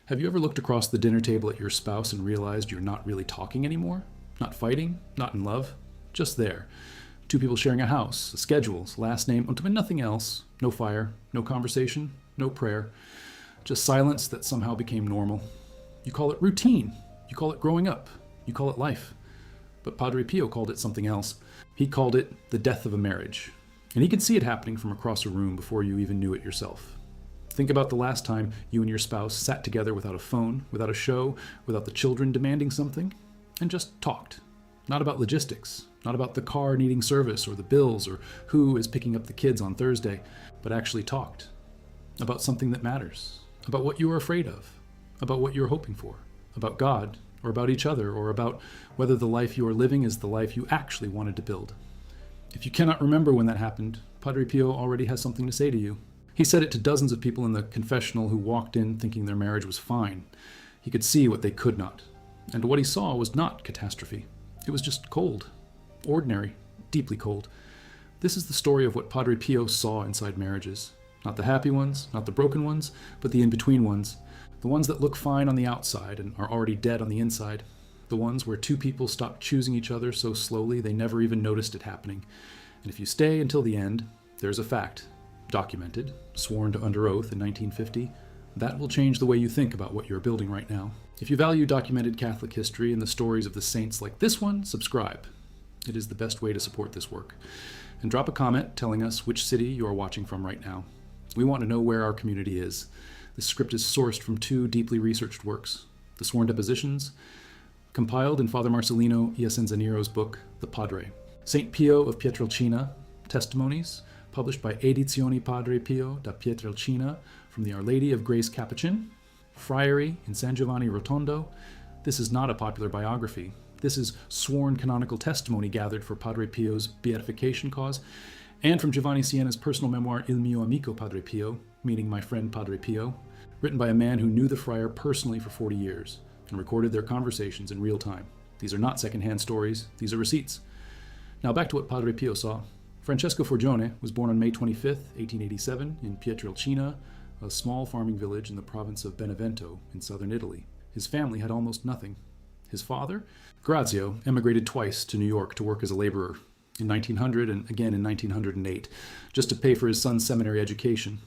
Have you ever looked across the dinner table at your spouse and realized you're not really talking anymore? Not fighting, not in love, just there. Two people sharing a house, a schedule, last name, ultimately nothing else. No fire, no conversation, no prayer. Just silence that somehow became normal. You call it routine. You call it growing up. You call it life. But Padre Pio called it something else. He called it the death of a marriage. And he could see it happening from across a room before you even knew it yourself. Think about the last time you and your spouse sat together without a phone, without a show, without the children demanding something, and just talked. Not about logistics, not about the car needing service or the bills or who is picking up the kids on Thursday, but actually talked about something that matters, about what you are afraid of, about what you're hoping for, about God or about each other or about whether the life you are living is the life you actually wanted to build. If you cannot remember when that happened, Padre Pio already has something to say to you. He said it to dozens of people in the confessional who walked in thinking their marriage was fine. He could see what they could not. And what he saw was not catastrophe. It was just cold. Ordinary. Deeply cold. This is the story of what Padre Pio saw inside marriages. Not the happy ones, not the broken ones, but the in-between ones. The ones that look fine on the outside and are already dead on the inside. The ones where two people stopped choosing each other so slowly they never even noticed it happening. And if you stay until the end, there's a fact. Documented, sworn to under oath in 1950, that will change the way you think about what you're building right now. If you value documented Catholic history and the stories of the saints like this one, subscribe. It is the best way to support this work. And drop a comment telling us which city you are watching from right now. We want to know where our community is. This script is sourced from two deeply researched works. The Sworn Depositions, compiled in Father Marcelino Iacenzaniro's book, The Padre. St. Pio of Pietrelcina, Testimonies, published by Edizioni Padre Pio da Pietrelcina from the Our Lady of Grace Capuchin. Friary in San Giovanni Rotondo. This is not a popular biography. This is sworn canonical testimony gathered for Padre Pio's beatification cause, and from Giovanni Siena's personal memoir Il mio amico Padre Pio, meaning my friend Padre Pio, written by a man who knew the friar personally for 40 years and recorded their conversations in real time. These are not secondhand stories, these are receipts. Now back to what Padre Pio saw. Francesco Forgione was born on May 25, 1887, in Pietrelcina, a small farming village in the province of Benevento in southern Italy. His family had almost nothing. His father, Grazio, emigrated twice to New York to work as a laborer, in 1900 and again in 1908, just to pay for his son's seminary education.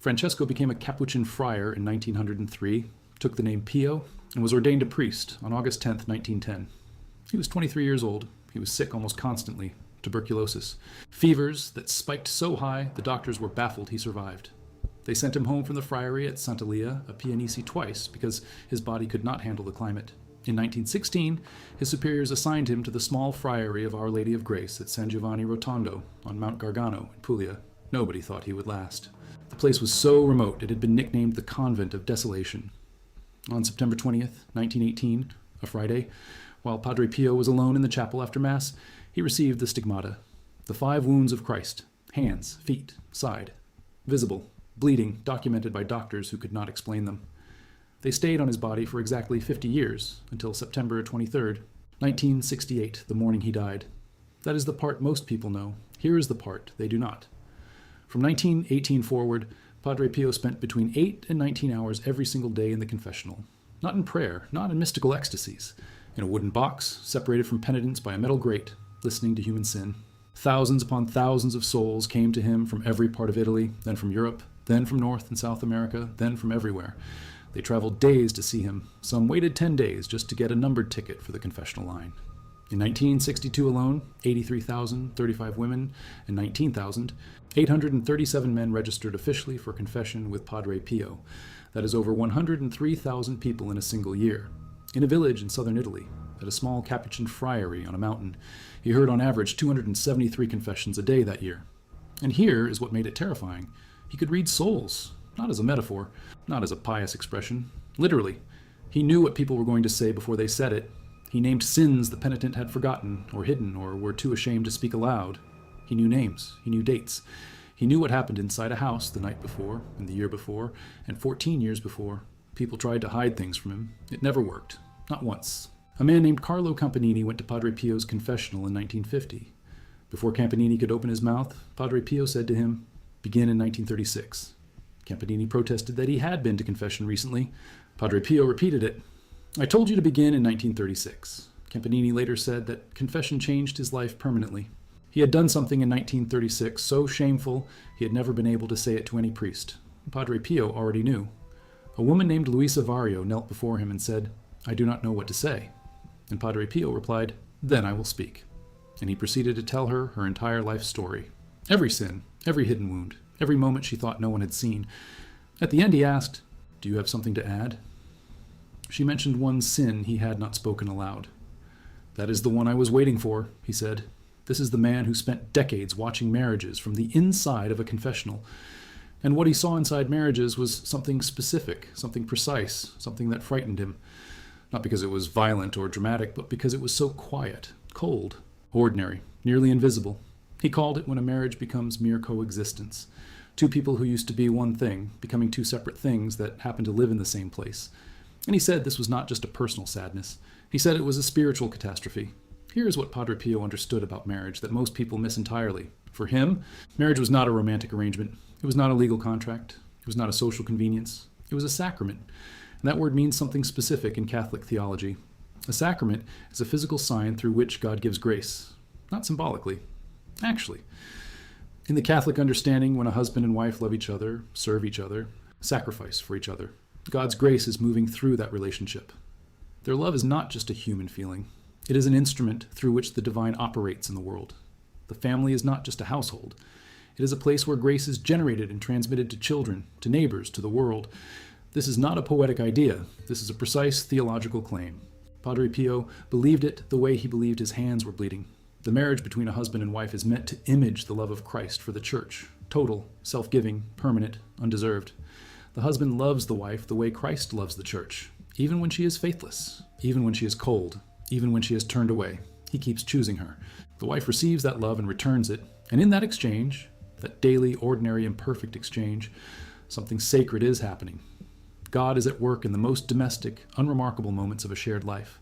Francesco became a Capuchin friar in 1903, took the name Pio, and was ordained a priest on August 10, 1910. He was 23 years old. He was sick almost constantly. Tuberculosis. Fevers that spiked so high the doctors were baffled he survived. They sent him home from the friary at Sant'Elia a Pianesi twice because his body could not handle the climate. In 1916, his superiors assigned him to the small friary of Our Lady of Grace at San Giovanni Rotondo on Mount Gargano in Puglia. Nobody thought he would last. The place was so remote it had been nicknamed the Convent of Desolation. On September 20th, 1918, a Friday, while Padre Pio was alone in the chapel after Mass, he received the stigmata, the 5 wounds of Christ, hands, feet, side, visible, bleeding, documented by doctors who could not explain them. They stayed on his body for exactly 50 years, until September 23rd, 1968, the morning he died. That is the part most people know. Here is the part they do not. From 1918 forward, Padre Pio spent between 8 and 19 hours every single day in the confessional. Not in prayer, not in mystical ecstasies. In a wooden box, separated from penitents by a metal grate, listening to human sin. Thousands upon thousands of souls came to him from every part of Italy, then from Europe, then from North and South America, then from everywhere. They traveled days to see him. Some waited 10 days just to get a numbered ticket for the confessional line. In 1962 alone, 83,000, 35 women, and 19,000, 837 men registered officially for confession with Padre Pio. That is over 103,000 people in a single year. In a village in southern Italy, at a small Capuchin friary on a mountain, he heard on average 273 confessions a day that year. And here is what made it terrifying. He could read souls, not as a metaphor, not as a pious expression. Literally, he knew what people were going to say before they said it. He named sins the penitent had forgotten or hidden or were too ashamed to speak aloud. He knew names, he knew dates. He knew what happened inside a house the night before, and the year before, and 14 years before. People tried to hide things from him. It never worked. Not once. A man named Carlo Campanini went to Padre Pio's confessional in 1950. Before Campanini could open his mouth, Padre Pio said to him, "Begin in 1936. Campanini protested that he had been to confession recently. Padre Pio repeated it. I told you to begin in 1936. Campanini later said that confession changed his life permanently. He had done something in 1936 so shameful he had never been able to say it to any priest. Padre Pio already knew. A woman named Luisa Vario knelt before him and said, I do not know what to say. And Padre Pio replied, Then I will speak. And he proceeded to tell her her entire life story. Every sin, every hidden wound, every moment she thought no one had seen. At the end he asked, Do you have something to add? She mentioned one sin he had not spoken aloud. That is the one I was waiting for, he said. This is the man who spent decades watching marriages from the inside of a confessional. And what he saw inside marriages was something specific, something precise, something that frightened him. Not because it was violent or dramatic, but because it was so quiet, cold, ordinary, nearly invisible. He called it when a marriage becomes mere coexistence. Two people who used to be one thing, becoming two separate things that happen to live in the same place. And he said this was not just a personal sadness. He said it was a spiritual catastrophe. Here is what Padre Pio understood about marriage that most people miss entirely. For him, marriage was not a romantic arrangement. It was not a legal contract. It was not a social convenience. It was a sacrament. And that word means something specific in Catholic theology. A sacrament is a physical sign through which God gives grace. Not symbolically. Actually. In the Catholic understanding, when a husband and wife love each other, serve each other, sacrifice for each other, God's grace is moving through that relationship. Their love is not just a human feeling. It is an instrument through which the divine operates in the world. The family is not just a household. It is a place where grace is generated and transmitted to children, to neighbors, to the world. This is not a poetic idea. This is a precise theological claim. Padre Pio believed it the way he believed his hands were bleeding. The marriage between a husband and wife is meant to image the love of Christ for the church. Total, self-giving, permanent, undeserved. The husband loves the wife the way Christ loves the church, even when she is faithless, even when she is cold, even when she has turned away. He keeps choosing her. The wife receives that love and returns it, and in that exchange, that daily, ordinary, imperfect exchange, something sacred is happening. God is at work in the most domestic, unremarkable moments of a shared life.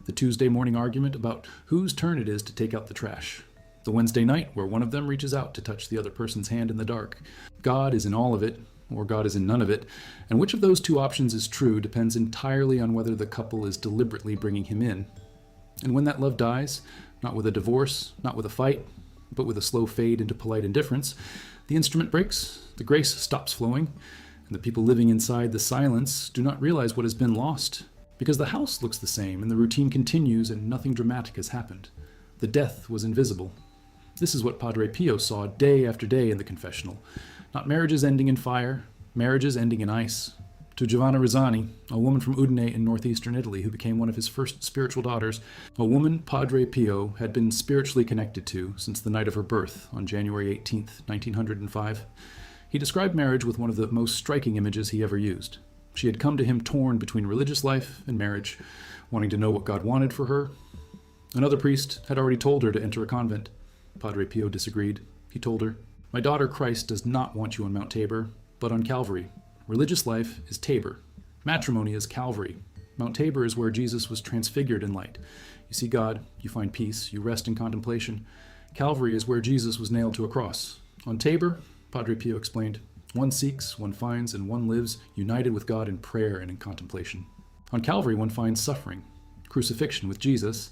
The Tuesday morning argument about whose turn it is to take out the trash. The Wednesday night where one of them reaches out to touch the other person's hand in the dark. God is in all of it, or God is in none of it, and which of those two options is true depends entirely on whether the couple is deliberately bringing him in. And when that love dies, not with a divorce, not with a fight, but with a slow fade into polite indifference, the instrument breaks, the grace stops flowing, and the people living inside the silence do not realize what has been lost, because the house looks the same and the routine continues and nothing dramatic has happened. The death was invisible. This is what Padre Pio saw day after day in the confessional. Not marriages ending in fire, marriages ending in ice. To Giovanna Rizzani, a woman from Udine in northeastern Italy who became one of his first spiritual daughters, a woman Padre Pio had been spiritually connected to since the night of her birth on January 18, 1905. He described marriage with one of the most striking images he ever used. She had come to him torn between religious life and marriage, wanting to know what God wanted for her. Another priest had already told her to enter a convent. Padre Pio disagreed. He told her, My daughter, Christ does not want you on Mount Tabor, but on Calvary. Religious life is Tabor. Matrimony is Calvary. Mount Tabor is where Jesus was transfigured in light. You see God, you find peace, you rest in contemplation. Calvary is where Jesus was nailed to a cross. On Tabor, Padre Pio explained, one seeks, one finds, and one lives united with God in prayer and in contemplation. On Calvary, one finds suffering, crucifixion with Jesus.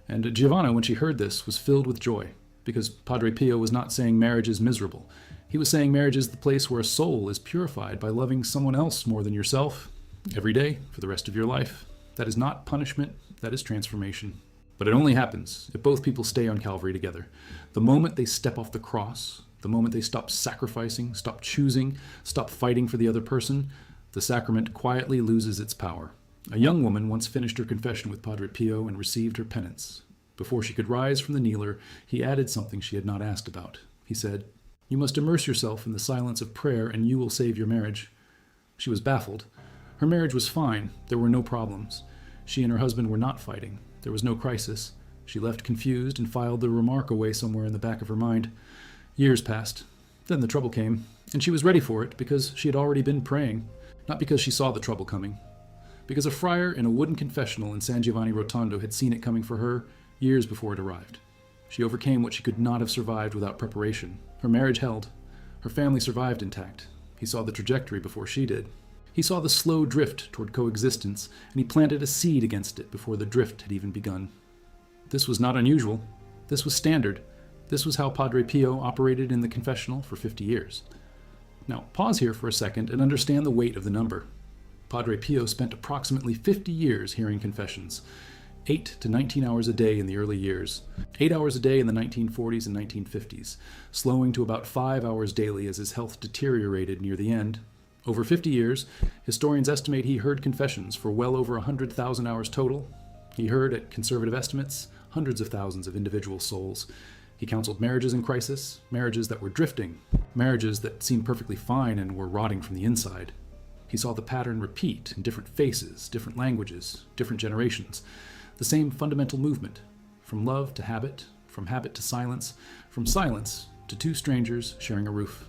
And Giovanna, when she heard this, was filled with joy, because Padre Pio was not saying marriage is miserable. He was saying marriage is the place where a soul is purified by loving someone else more than yourself, every day, for the rest of your life. That is not punishment, that is transformation. But it only happens if both people stay on Calvary together. The moment they step off the cross, the moment they stop sacrificing, stop choosing, stop fighting for the other person, the sacrament quietly loses its power. A young woman once finished her confession with Padre Pio and received her penance. Before she could rise from the kneeler, he added something she had not asked about. He said, You must immerse yourself in the silence of prayer and you will save your marriage. She was baffled. Her marriage was fine. There were no problems. She and her husband were not fighting. There was no crisis. She left confused and filed the remark away somewhere in the back of her mind. Years passed. Then the trouble came, and she was ready for it because she had already been praying, not because she saw the trouble coming. Because a friar in a wooden confessional in San Giovanni Rotondo had seen it coming for her years before it arrived. She overcame what she could not have survived without preparation. Her marriage held. Her family survived intact. He saw the trajectory before she did. He saw the slow drift toward coexistence, and he planted a seed against it before the drift had even begun. This was not unusual. This was standard. This was how Padre Pio operated in the confessional for 50 years. Now, pause here for a second and understand the weight of the number. Padre Pio spent approximately 50 years hearing confessions, 8 to 19 hours a day in the early years, 8 hours a day in the 1940s and 1950s, slowing to about 5 hours daily as his health deteriorated near the end. Over 50 years, historians estimate he heard confessions for well over 100,000 hours total. He heard, at conservative estimates, hundreds of thousands of individual souls. He counseled marriages in crisis, marriages that were drifting, marriages that seemed perfectly fine and were rotting from the inside. He saw the pattern repeat in different faces, different languages, different generations. The same fundamental movement, from love to habit, from habit to silence, from silence to two strangers sharing a roof.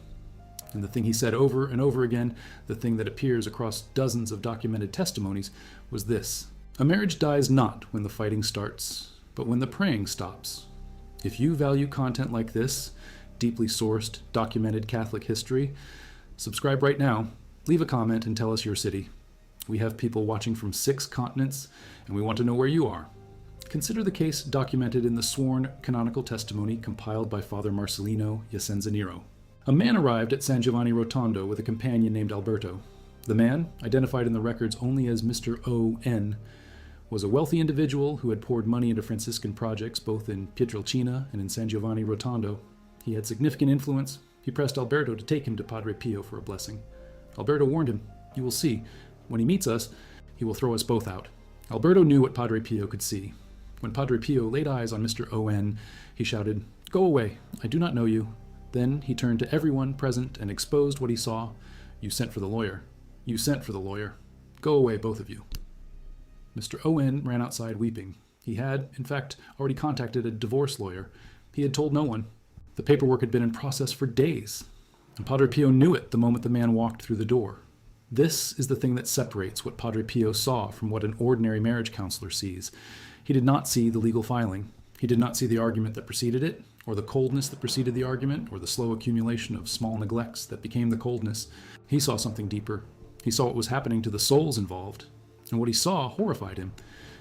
And the thing he said over and over again, the thing that appears across dozens of documented testimonies, was this: a marriage dies not when the fighting starts, but when the praying stops. If you value content like this, deeply sourced, documented Catholic history, subscribe right now, leave a comment, and tell us your city. We have people watching from 6 continents, and we want to know where you are. Consider the case documented in the sworn canonical testimony compiled by Father Marcelino Yacenzanero. A man arrived at San Giovanni Rotondo with a companion named Alberto. The man, identified in the records only as Mr. O.N., was a wealthy individual who had poured money into Franciscan projects both in Pietrelcina and in San Giovanni Rotondo. He had significant influence. He pressed Alberto to take him to Padre Pio for a blessing. Alberto warned him, "You will see. When he meets us, he will throw us both out." Alberto knew what Padre Pio could see. When Padre Pio laid eyes on Mr. O.N., he shouted, "Go away, I do not know you." Then he turned to everyone present and exposed what he saw. "You sent for the lawyer. You sent for the lawyer. Go away, both of you." Mr. O.N. ran outside weeping. He had, in fact, already contacted a divorce lawyer. He had told no one. The paperwork had been in process for days, and Padre Pio knew it the moment the man walked through the door. This is the thing that separates what Padre Pio saw from what an ordinary marriage counselor sees. He did not see the legal filing. He did not see the argument that preceded it, or the coldness that preceded the argument, or the slow accumulation of small neglects that became the coldness. He saw something deeper. He saw what was happening to the souls involved, and what he saw horrified him.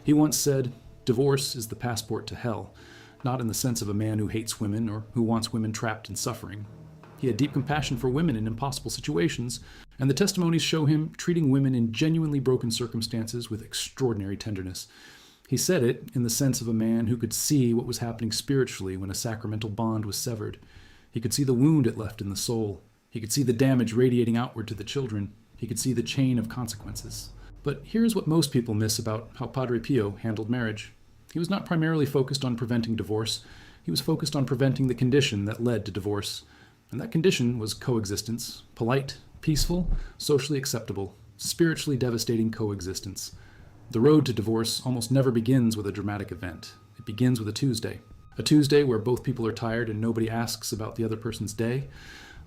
He once said, "Divorce is the passport to hell," not in the sense of a man who hates women or who wants women trapped in suffering. He had deep compassion for women in impossible situations, and the testimonies show him treating women in genuinely broken circumstances with extraordinary tenderness. He said it in the sense of a man who could see what was happening spiritually when a sacramental bond was severed. He could see the wound it left in the soul. He could see the damage radiating outward to the children. He could see the chain of consequences. But here's what most people miss about how Padre Pio handled marriage. He was not primarily focused on preventing divorce. He was focused on preventing the condition that led to divorce. And that condition was coexistence, polite, peaceful, socially acceptable, spiritually devastating coexistence. The road to divorce almost never begins with a dramatic event. It begins with a Tuesday where both people are tired and nobody asks about the other person's day,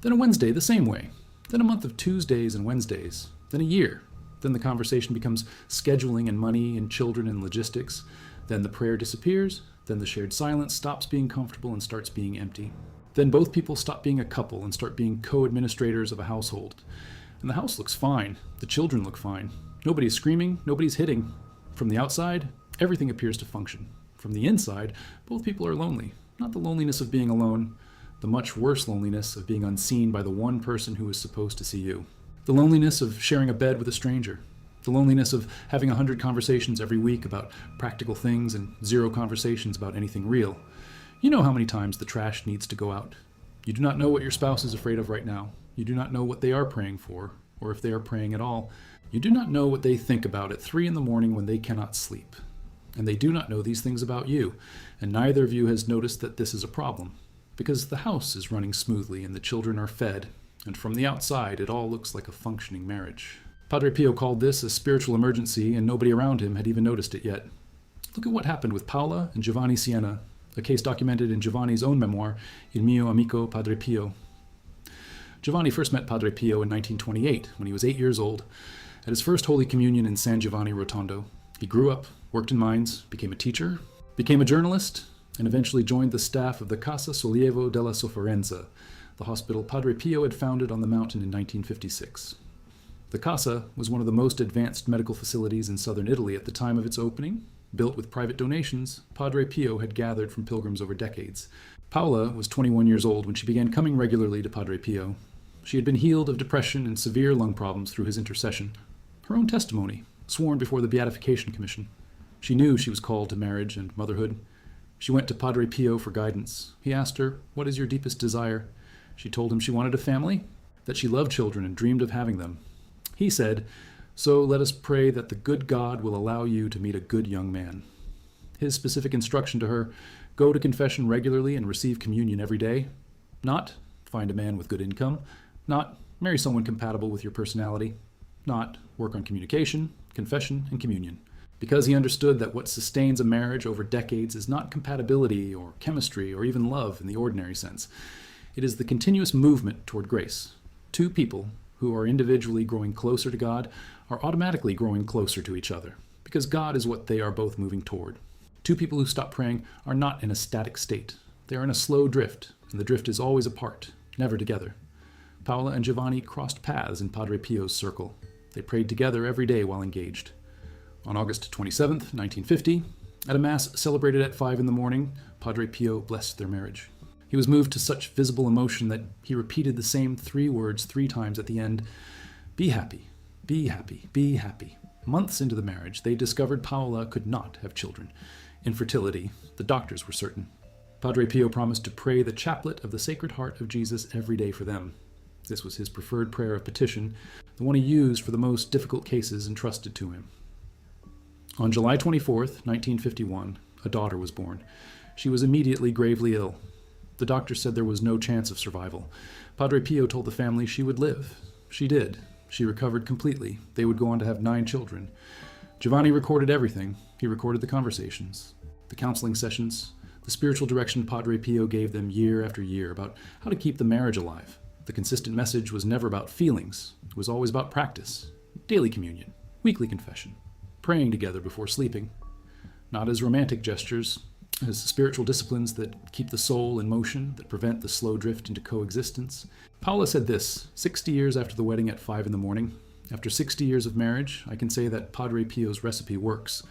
then a Wednesday the same way, then a month of Tuesdays and Wednesdays, then a year. Then the conversation becomes scheduling and money and children and logistics. Then the prayer disappears. Then the shared silence stops being comfortable and starts being empty. Then both people stop being a couple and start being co-administrators of a household. And the house looks fine. The children look fine. Nobody's screaming. Nobody's hitting. From the outside, everything appears to function. From the inside, both people are lonely. Not the loneliness of being alone, the much worse loneliness of being unseen by the one person who is supposed to see you. The loneliness of sharing a bed with a stranger. The loneliness of having 100 conversations every week about practical things and 0 conversations about anything real. You know how many times the trash needs to go out. You do not know what your spouse is afraid of right now. You do not know what they are praying for, or if they are praying at all. You do not know what they think about at 3 a.m. when they cannot sleep. And they do not know these things about you, and neither of you has noticed that this is a problem, because the house is running smoothly and the children are fed, and from the outside it all looks like a functioning marriage. Padre Pio called this a spiritual emergency, and nobody around him had even noticed it yet. Look at what happened with Paula and Giovanni Siena, a case documented in Giovanni's own memoir, Il mio amico Padre Pio. Giovanni first met Padre Pio in 1928, when he was 8 years old, at his first Holy Communion in San Giovanni Rotondo. He grew up, worked in mines, became a teacher, became a journalist, and eventually joined the staff of the Casa Sollievo della Sofferenza, the hospital Padre Pio had founded on the mountain in 1956. The Casa was one of the most advanced medical facilities in southern Italy at the time of its opening. Built with private donations, Padre Pio had gathered from pilgrims over decades. Paola was 21 years old when she began coming regularly to Padre Pio. She had been healed of depression and severe lung problems through his intercession. Her own testimony, sworn before the Beatification Commission. She knew she was called to marriage and motherhood. She went to Padre Pio for guidance. He asked her, "What is your deepest desire?" She told him she wanted a family, that she loved children and dreamed of having them. He said, "So let us pray that the good God will allow you to meet a good young man." His specific instruction to her, go to confession regularly and receive communion every day. Not find a man with good income. Not marry someone compatible with your personality. Not work on communication, confession, and communion. Because he understood that what sustains a marriage over decades is not compatibility or chemistry or even love in the ordinary sense. It is the continuous movement toward grace. Two people who are individually growing closer to God are automatically growing closer to each other, because God is what they are both moving toward. Two people who stop praying are not in a static state. They are in a slow drift, and the drift is always apart, never together. Paola and Giovanni crossed paths in Padre Pio's circle. They prayed together every day while engaged. On August 27, 1950, at a Mass celebrated at 5 in the morning, Padre Pio blessed their marriage. He was moved to such visible emotion that he repeated the same 3 words 3 times at the end. Be happy, be happy, be happy. Months into the marriage, they discovered Paola could not have children. Infertility, the doctors were certain. Padre Pio promised to pray the chaplet of the Sacred Heart of Jesus every day for them. This was his preferred prayer of petition, the one he used for the most difficult cases entrusted to him. On July 24, 1951, a daughter was born. She was immediately gravely ill. The doctor said there was no chance of survival. Padre Pio told the family she would live. She did. She recovered completely. They would go on to have 9 children. Giovanni recorded everything. He recorded the conversations, the counseling sessions, the spiritual direction Padre Pio gave them year after year about how to keep the marriage alive. The consistent message was never about feelings. It was always about practice, daily communion, weekly confession, praying together before sleeping, not as romantic gestures, as spiritual disciplines that keep the soul in motion, that prevent the slow drift into coexistence. Paola said this, 60 years after the wedding at 5 in the morning. After 60 years of marriage, I can say that Padre Pio's recipe works.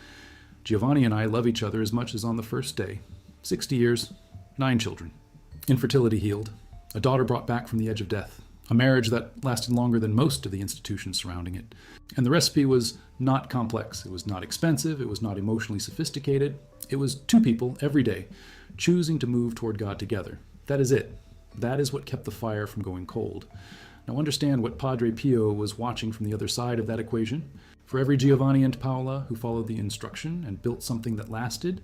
Giovanni and I love each other as much as on the first day. 60 years, 9 children. Infertility healed. A daughter brought back from the edge of death. A marriage that lasted longer than most of the institutions surrounding it. And the recipe was not complex. It was not expensive. It was not emotionally sophisticated. It was 2 people every day choosing to move toward God together. That is it. That is what kept the fire from going cold. Now understand what Padre Pio was watching from the other side of that equation. For every Giovanni and Paola who followed the instruction and built something that lasted,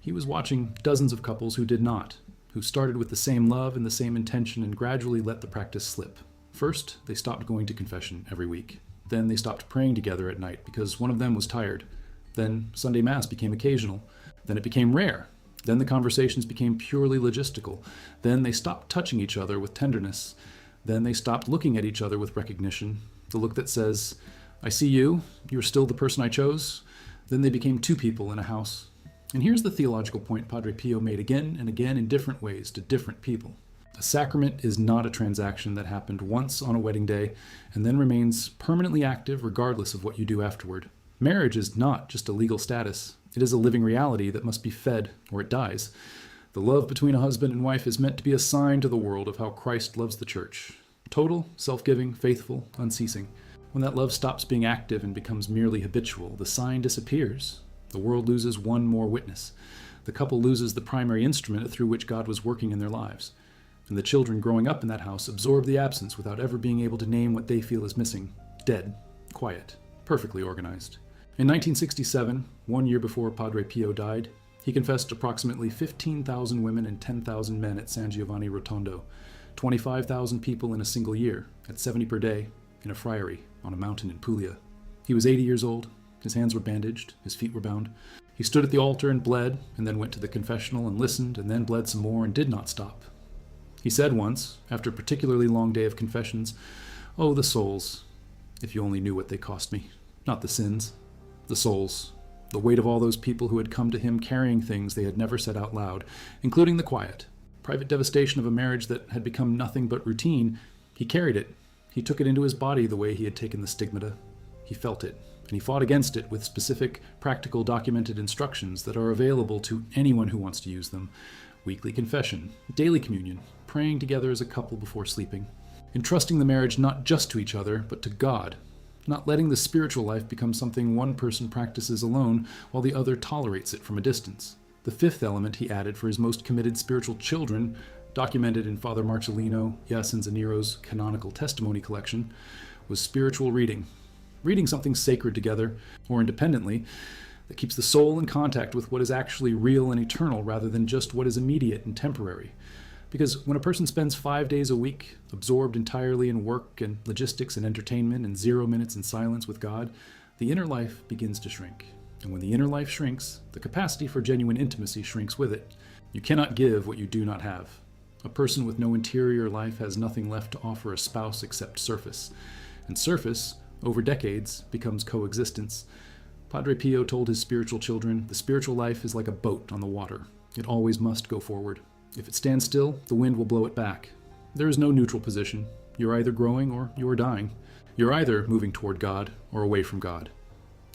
he was watching dozens of couples who did not, who started with the same love and the same intention and gradually let the practice slip. First, they stopped going to confession every week. Then they stopped praying together at night because one of them was tired. Then Sunday Mass became occasional. Then it became rare. Then the conversations became purely logistical. Then they stopped touching each other with tenderness. Then they stopped looking at each other with recognition, the look that says, I see you, you're still the person I chose. Then they became 2 people in a house. And here's the theological point Padre Pio made again and again in different ways to different people. A sacrament is not a transaction that happened once on a wedding day and then remains permanently active regardless of what you do afterward. Marriage is not just a legal status. It is a living reality that must be fed or it dies. The love between a husband and wife is meant to be a sign to the world of how Christ loves the church. Total, self-giving, faithful, unceasing. When that love stops being active and becomes merely habitual, the sign disappears. The world loses one more witness. The couple loses the primary instrument through which God was working in their lives. And the children growing up in that house absorb the absence without ever being able to name what they feel is missing. Dead, quiet, perfectly organized. In 1967, 1 year before Padre Pio died, he confessed approximately 15,000 women and 10,000 men at San Giovanni Rotondo, 25,000 people in a single year, at 70 per day, in a friary on a mountain in Puglia. He was 80 years old. His hands were bandaged, his feet were bound. He stood at the altar and bled, and then went to the confessional and listened, and then bled some more and did not stop. He said once, after a particularly long day of confessions, "Oh, the souls, if you only knew what they cost me. Not the sins, the souls. The weight of all those people who had come to him carrying things they had never said out loud, including the quiet, private devastation of a marriage that had become nothing but routine. He carried it, He took it into his body the way he had taken the stigmata. He felt it, and he fought against it with specific, practical, documented instructions that are available to anyone who wants to use them. Weekly confession, daily communion, praying together as a couple before sleeping, entrusting the marriage not just to each other, but to God, not letting the spiritual life become something one person practices alone while the other tolerates it from a distance. The fifth element he added for his most committed spiritual children, documented in Father Marcellino Iasenzanero's canonical testimony collection, was spiritual reading. Reading something sacred together, or independently, that keeps the soul in contact with what is actually real and eternal rather than just what is immediate and temporary. Because when a person spends 5 days a week, absorbed entirely in work and logistics and entertainment and 0 minutes in silence with God, the inner life begins to shrink. And when the inner life shrinks, the capacity for genuine intimacy shrinks with it. You cannot give what you do not have. A person with no interior life has nothing left to offer a spouse except surface. And surface, over decades, becomes coexistence. Padre Pio told his spiritual children, the spiritual life is like a boat on the water. It always must go forward. If it stands still, the wind will blow it back. There is no neutral position. You're either growing or you are dying. You're either moving toward God or away from God.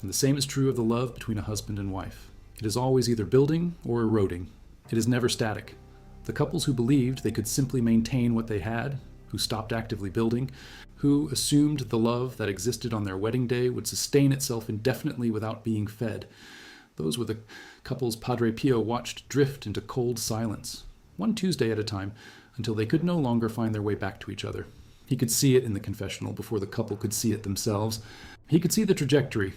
And the same is true of the love between a husband and wife. It is always either building or eroding. It is never static. The couples who believed they could simply maintain what they had, who stopped actively building, who assumed the love that existed on their wedding day would sustain itself indefinitely without being fed, those were the couples Padre Pio watched drift into cold silence, one Tuesday at a time, until they could no longer find their way back to each other. He could see it in the confessional before the couple could see it themselves. He could see the trajectory,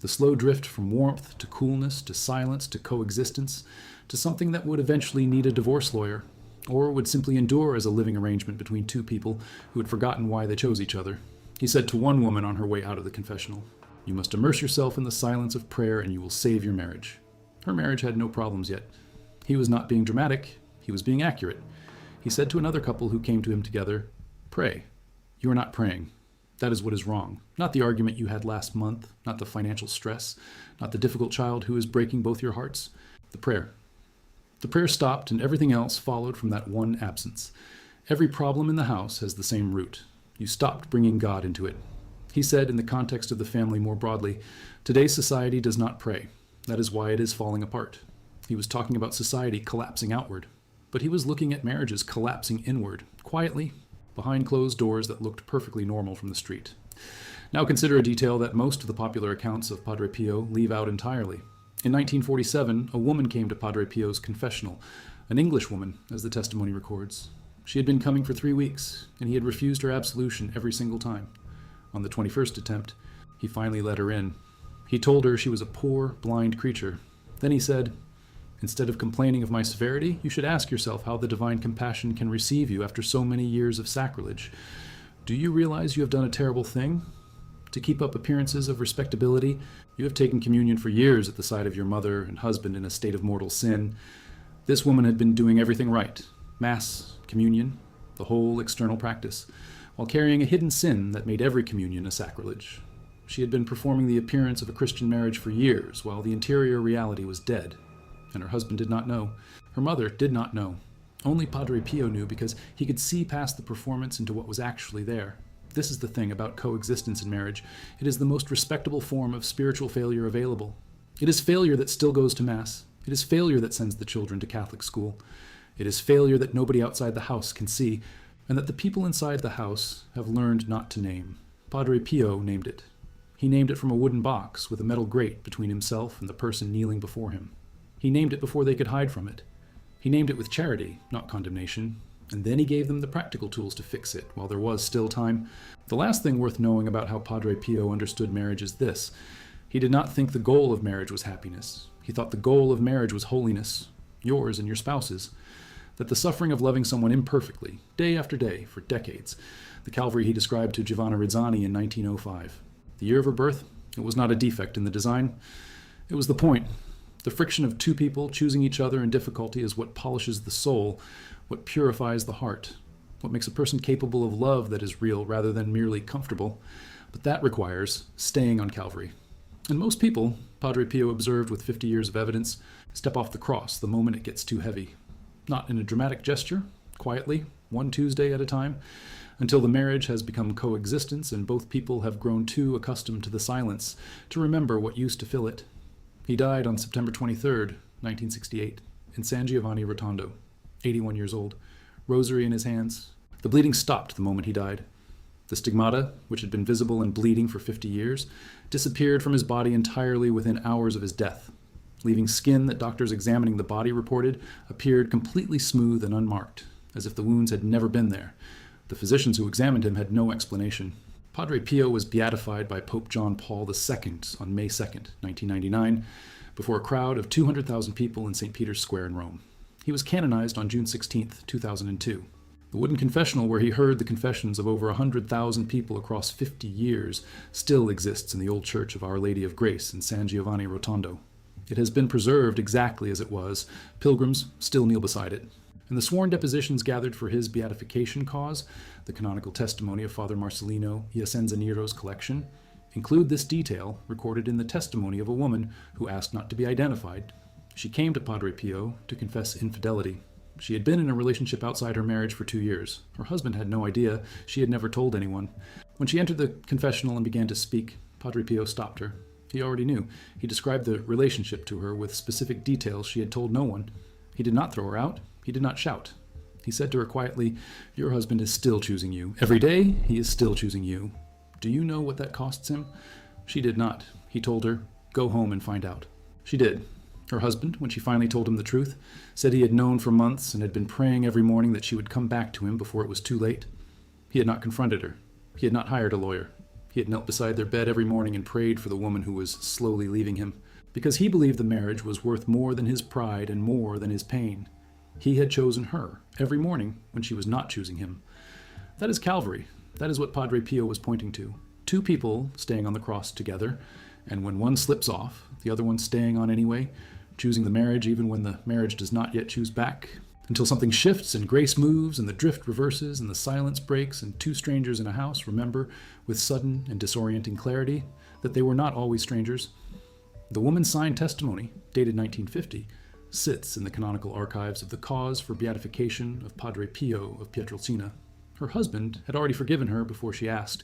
the slow drift from warmth to coolness to silence to coexistence, to something that would eventually need a divorce lawyer, or would simply endure as a living arrangement between two people who had forgotten why they chose each other. He said to one woman on her way out of the confessional, "You must immerse yourself in the silence of prayer and you will save your marriage." Her marriage had no problems yet. He was not being dramatic. He was being accurate. He said to another couple who came to him together, "Pray. You are not praying. That is what is wrong. Not the argument you had last month, not the financial stress, not the difficult child who is breaking both your hearts. The prayer." The prayer stopped and everything else followed from that one absence. Every problem in the house has the same root. You stopped bringing God into it. He said, in the context of the family more broadly, today's society does not pray. That is why it is falling apart. He was talking about society collapsing outward. But he was looking at marriages collapsing inward, quietly, behind closed doors that looked perfectly normal from the street. Now consider a detail that most of the popular accounts of Padre Pio leave out entirely. In 1947, a woman came to Padre Pio's confessional, an English woman, as the testimony records. She had been coming for 3 weeks, and he had refused her absolution every single time. On the 21st attempt, he finally let her in. He told her she was a poor, blind creature. Then he said, "Instead of complaining of my severity, you should ask yourself how the divine compassion can receive you after so many years of sacrilege. Do you realize you have done a terrible thing? To keep up appearances of respectability, you have taken communion for years at the side of your mother and husband in a state of mortal sin." This woman had been doing everything right, Mass, communion, the whole external practice, while carrying a hidden sin that made every communion a sacrilege. She had been performing the appearance of a Christian marriage for years, while the interior reality was dead. And her husband did not know. Her mother did not know. Only Padre Pio knew because he could see past the performance into what was actually there. This is the thing about coexistence in marriage. It is the most respectable form of spiritual failure available. It is failure that still goes to Mass. It is failure that sends the children to Catholic school. It is failure that nobody outside the house can see, and that the people inside the house have learned not to name. Padre Pio named it. He named it from a wooden box with a metal grate between himself and the person kneeling before him. He named it before they could hide from it. He named it with charity, not condemnation, and then he gave them the practical tools to fix it while there was still time. The last thing worth knowing about how Padre Pio understood marriage is this. He did not think the goal of marriage was happiness. He thought the goal of marriage was holiness, yours and your spouse's. That the suffering of loving someone imperfectly, day after day, for decades, the Calvary he described to Giovanna Rizzani in 1905. The year of her birth, it was not a defect in the design. It was the point. The friction of two people choosing each other in difficulty is what polishes the soul, what purifies the heart, what makes a person capable of love that is real rather than merely comfortable. But that requires staying on Calvary. And most people, Padre Pio observed with 50 years of evidence, step off the cross the moment it gets too heavy. Not in a dramatic gesture, quietly, one Tuesday at a time. until the marriage has become coexistence and both people have grown too accustomed to the silence to remember what used to fill it. He died on September 23rd, 1968, in San Giovanni Rotondo, 81 years old, rosary in his hands. The bleeding stopped the moment he died. The stigmata, which had been visible and bleeding for 50 years, disappeared from his body entirely within hours of his death, leaving skin that doctors examining the body reported appeared completely smooth and unmarked, as if the wounds had never been there. The physicians who examined him had no explanation. Padre Pio was beatified by Pope John Paul II on May 2nd, 1999, before a crowd of 200,000 people in St. Peter's Square in Rome. He was canonized on June 16th, 2002. The wooden confessional where he heard the confessions of over 100,000 people across 50 years still exists in the old church of Our Lady of Grace in San Giovanni Rotondo. It has been preserved exactly as it was. Pilgrims still kneel beside it. And the sworn depositions gathered for his beatification cause, the canonical testimony of Father Marcelino Iacenzaniro's collection, include this detail recorded in the testimony of a woman who asked not to be identified. She came to Padre Pio to confess infidelity. She had been in a relationship outside her marriage for 2 years. Her husband had no idea. She had never told anyone. When she entered the confessional and began to speak, Padre Pio stopped her. He already knew. He described the relationship to her with specific details she had told no one. He did not throw her out. He did not shout. He said to her quietly, "Your husband is still choosing you. Every day, he is still choosing you. Do you know what that costs him?" She did not. He told her, "Go home and find out." She did. Her husband, when she finally told him the truth, said he had known for months and had been praying every morning that she would come back to him before it was too late. He had not confronted her. He had not hired a lawyer. He had knelt beside their bed every morning and prayed for the woman who was slowly leaving him, because he believed the marriage was worth more than his pride and more than his pain. He had chosen her every morning when she was not choosing him. That is Calvary. That is what Padre Pio was pointing to. Two people staying on the cross together, and when one slips off, the other one staying on anyway, choosing the marriage even when the marriage does not yet choose back, until something shifts and grace moves and the drift reverses and the silence breaks and two strangers in a house remember with sudden and disorienting clarity that they were not always strangers. The woman's signed testimony, dated 1950, sits in the canonical archives of the cause for beatification of Padre Pio of Pietrelcina. Her husband had already forgiven her before she asked.